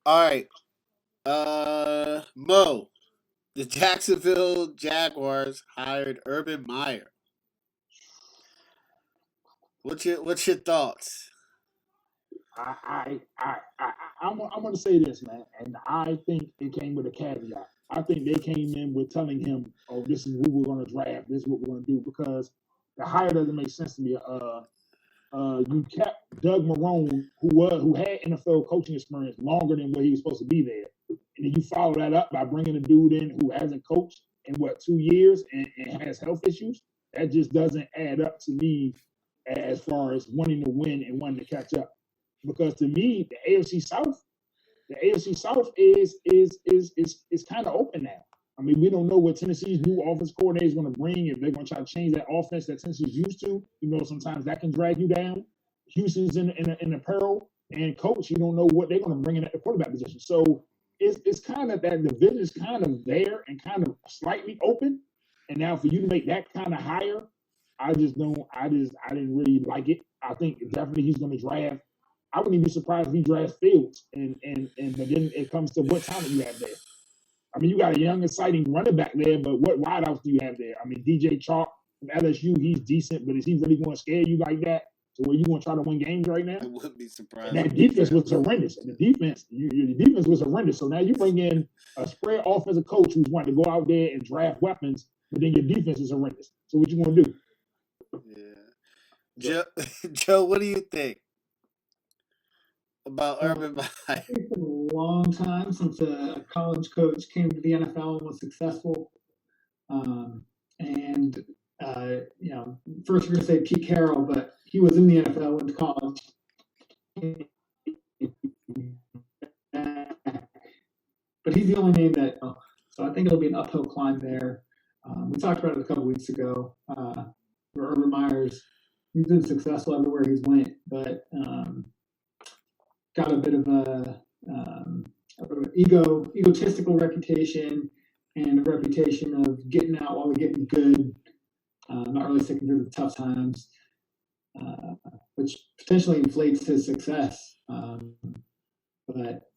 All right. Mo, the Jacksonville Jaguars hired Urban Meyer. What's your thoughts? I'm going to say this, man, and I think it came with a caveat. I think they came in with telling him, "Oh, this is who we're going to draft. This is what we're going to do," because the hire doesn't make sense to me. You kept Doug Marone, who had NFL coaching experience longer than what he was supposed to be there, and then you follow that up by bringing a dude in who hasn't coached in 2 years and has health issues. That just doesn't add up to me as far as wanting to win and wanting to catch up. Because to me, the AFC South is kind of open now. I mean, we don't know what Tennessee's new offense coordinator is going to bring. If they're going to try to change that offense that Tennessee's used to, sometimes that can drag you down. Houston's in a peril, and coach, you don't know what they're going to bring in at the quarterback position. So it's kind of that division is kind of there and kind of slightly open. And now for you to make that kind of higher, I just don't. I didn't really like it. I think definitely he's going to draft. I wouldn't even be surprised if he drafts Fields, and but then it comes to what talent you have there. I mean, you got a young, exciting running back there, but what wideouts do you have there? I mean, DJ Chalk from LSU, he's decent, but is he really going to scare you like that? So where you going to try to win games right now? I wouldn't be surprised. And that defense was horrendous. And the defense was horrendous. So now you bring in a spread offensive coach who's wanting to go out there and draft weapons, but then your defense is horrendous. So what you going to do? Yeah. Joe, what do you think about Urban Meyer? It's been a long time since a college coach came to the NFL and was successful. And first you're going to say Pete Carroll, but he was in the NFL, went to college. But he's the only name that, so I think it'll be an uphill climb there. We talked about it a couple weeks ago. Where Urban Meyer's, he's been successful everywhere he's went, but got a bit of an egotistical reputation and a reputation of getting out while we're getting good, not really sticking through the tough times, which potentially inflates his success. But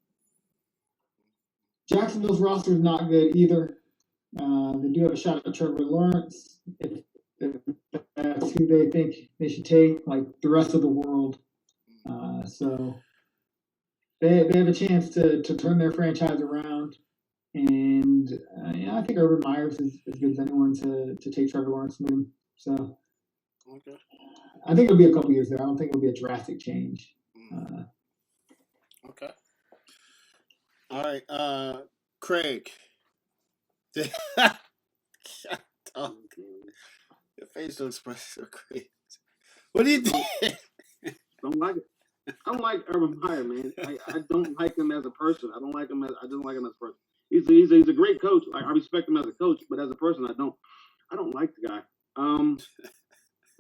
Jacksonville's roster is not good either. They do have a shot at Trevor Lawrence. If that's who they think they should take, like the rest of the world. So they have a chance to turn their franchise around. And I think Urban Meyer's is as good as anyone to take Trevor Lawrence from him. So okay. I think it'll be a couple years there. I don't think it'll be a drastic change. Okay. All right, Craig. Shut up. Your facial expressions are crazy. What do you think? Don't like it. I don't like Urban Meyer, man. I don't like him as a person. I don't like him I don't like him as a person. He's a great coach. I respect him as a coach, but as a person, I don't like the guy.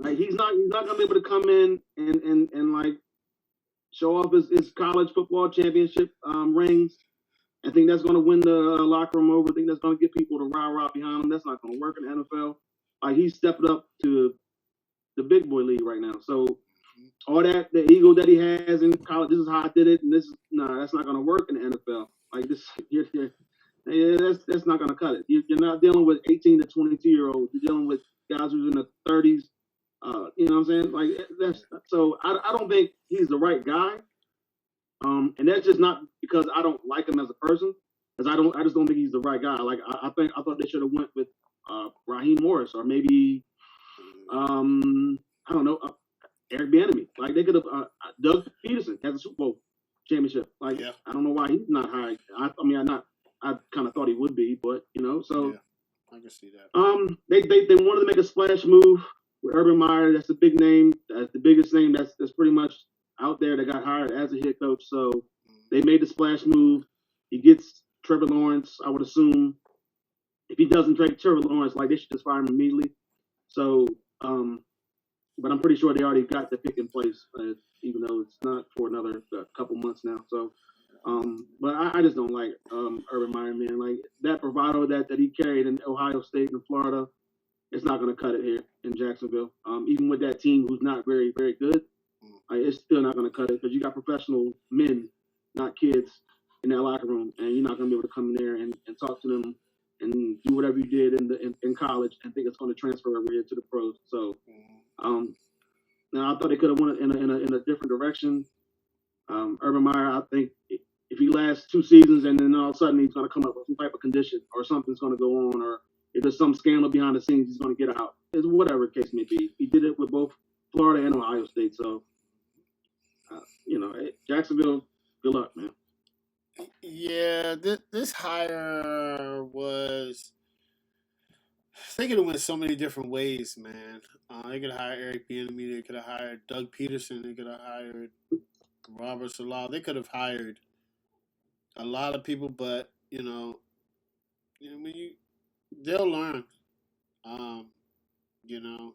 Like he's not gonna be able to come in and like show off his college football championship rings. I think that's going to win the locker room over. I think that's going to get people to rah behind him. That's not going to work in the NFL. Like he's stepped up to the big boy league right now. So all that the ego that he has in college, this is how I did it, and that's not going to work in the NFL. Like this, that's not going to cut it. You're not dealing with 18 to 22-year-olds. You're dealing with guys who's in the 30s. You know what I'm saying? Like that's so. I don't think he's the right guy. And that's just not because I don't like him as a person, because I just don't think he's the right guy. Like I thought they should have went with Raheem Morris or maybe I don't know Eric Bieniemy. Like they could have Doug Peterson has a Super Bowl championship. Like yeah. I don't know why he's not hired. I kind of thought he would be, but so yeah, I can see that. They wanted to make a splash move with Urban Meyer. That's the big name. That's the biggest name. That's pretty much out there that got hired as a head coach. So they made the splash move. He gets Trevor Lawrence. I would assume if he doesn't take Trevor Lawrence, like they should just fire him immediately. So, but I'm pretty sure they already got the pick in place, even though it's not for another couple months now. So, but I just don't like Urban Meyer, man. Like that bravado that he carried in Ohio State and Florida, it's not going to cut it here in Jacksonville. Even with that team who's not very, very good. It's still not going to cut it because you got professional men, not kids, in that locker room, and you're not going to be able to come in there and talk to them and do whatever you did in college and think it's going to transfer over here to the pros. So, now I thought they could have went in a different direction. Urban Meyer, I think if he lasts 2 seasons and then all of a sudden he's going to come up with some type of condition or something's going to go on, or if there's some scandal behind the scenes, he's going to get out. It's whatever the case may be. He did it with both Florida and Ohio State. So, Jacksonville, good luck, man. Yeah, this hire was. They could have went so many different ways, man. They could have hired Eric Bieniemy. They could have hired Doug Peterson. They could have hired Robert Saleh. They could have hired a lot of people, but they'll learn. You know,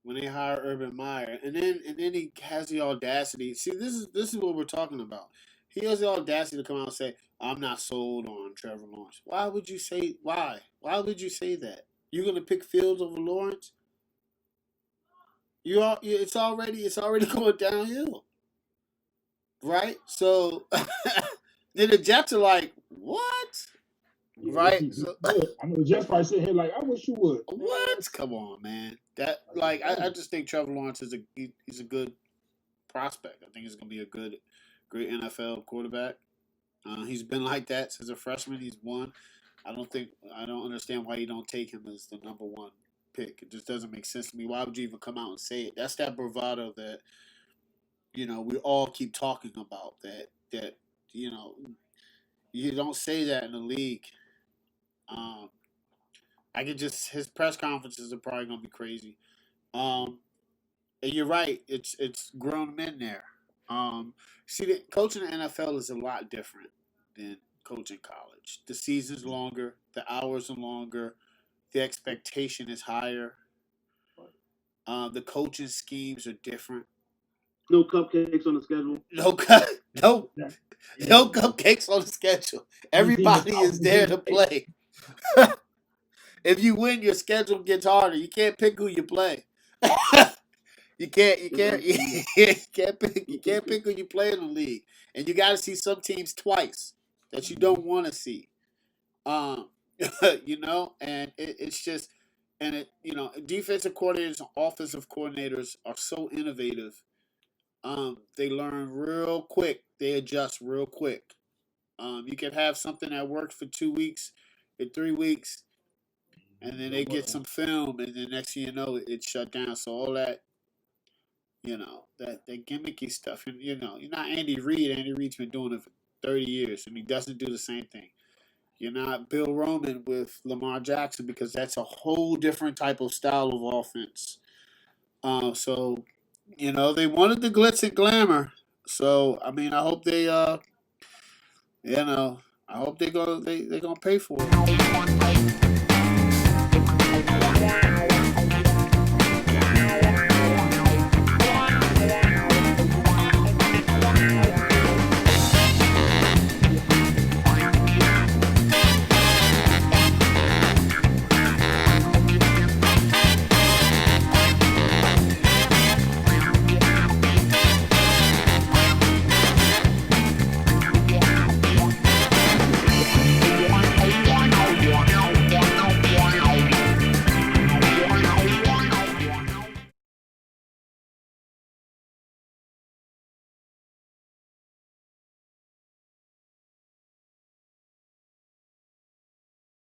when they hire Urban Meyer, and then he has the audacity. See, this is what we're talking about. He has the audacity to come out and say, "I'm not sold on Trevor Lawrence." Why would you say why? Why would you say that? You're gonna pick Fields over Lawrence? It's already going downhill, right? So then the Jets are like, "What?" Yeah, Right? So, I know the Jets probably sitting here like, I wish you would. what? Come on, man. That I just think Trevor Lawrence is he's a good prospect. I think he's gonna be a great NFL quarterback. He's been like that since a freshman. He's won. I don't understand why you don't take him as the number 1 pick. It just doesn't make sense to me. Why would you even come out and say it? That's that bravado that we all keep talking about. That you don't say that in the league. I could just his press conferences are probably gonna be crazy. And you're right. It's grown men there. See, coaching the NFL is a lot different than coaching college. The season's longer. The hours are longer. The expectation is higher. The coaching schemes are different. No cupcakes on the schedule. No cupcakes on the schedule. Everybody is there to play. If you win, your schedule gets harder. You can't pick who you play. You can't pick who you play in the league, and you got to see some teams twice that you don't want to see. And it's just, defensive coordinators and offensive coordinators are so innovative. They learn real quick. They adjust real quick. You can have something that works for 2 weeks, in 3 weeks, and then they get some film, and then next thing you know, it's shut down. So all that, that gimmicky stuff. You're not Andy Reid. Andy Reid's been doing it for 30 years, and he doesn't do the same thing. You're not Bill Roman with Lamar Jackson, because that's a whole different type of style of offense. So, they wanted the glitz and glamour. So, I mean, I hope they, I hope they're gonna pay for it.